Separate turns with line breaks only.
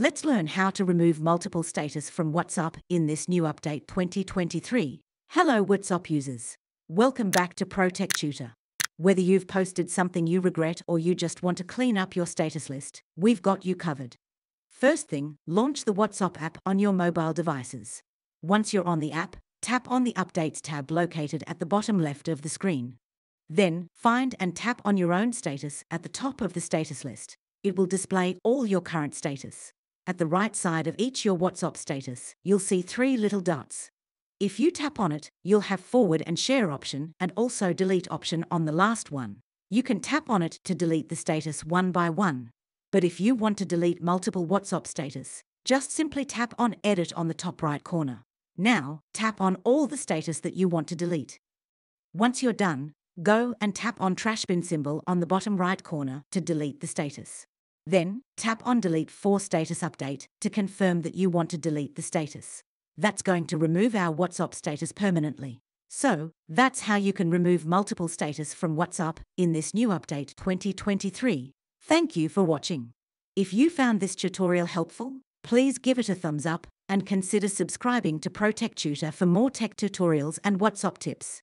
Let's learn how to remove multiple status from WhatsApp in this new update 2023. Hello WhatsApp users. Welcome back to Protect Tutor. Whether you've posted something you regret or you just want to clean up your status list, we've got you covered. First thing, launch the WhatsApp app on your mobile devices. Once you're on the app, tap on the Updates tab located at the bottom left of the screen. Then, find and tap on your own status at the top of the status list. It will display all your current status. At the right side of each your WhatsApp status, you'll see 3 little dots. If you tap on it, you'll have forward and share option and also delete option on the last one. You can tap on it to delete the status one by one. But if you want to delete multiple WhatsApp status, just simply tap on edit on the top right corner. Now, tap on all the status that you want to delete. Once you're done, go and tap on trash bin symbol on the bottom right corner to delete the status. Then, tap on Delete for Status Update to confirm that you want to delete the status. That's going to remove our WhatsApp status permanently. So, that's how you can remove multiple status from WhatsApp in this new update 2023. Thank you for watching. If you found this tutorial helpful, please give it a thumbs up and consider subscribing to Protect Tutor for more tech tutorials and WhatsApp tips.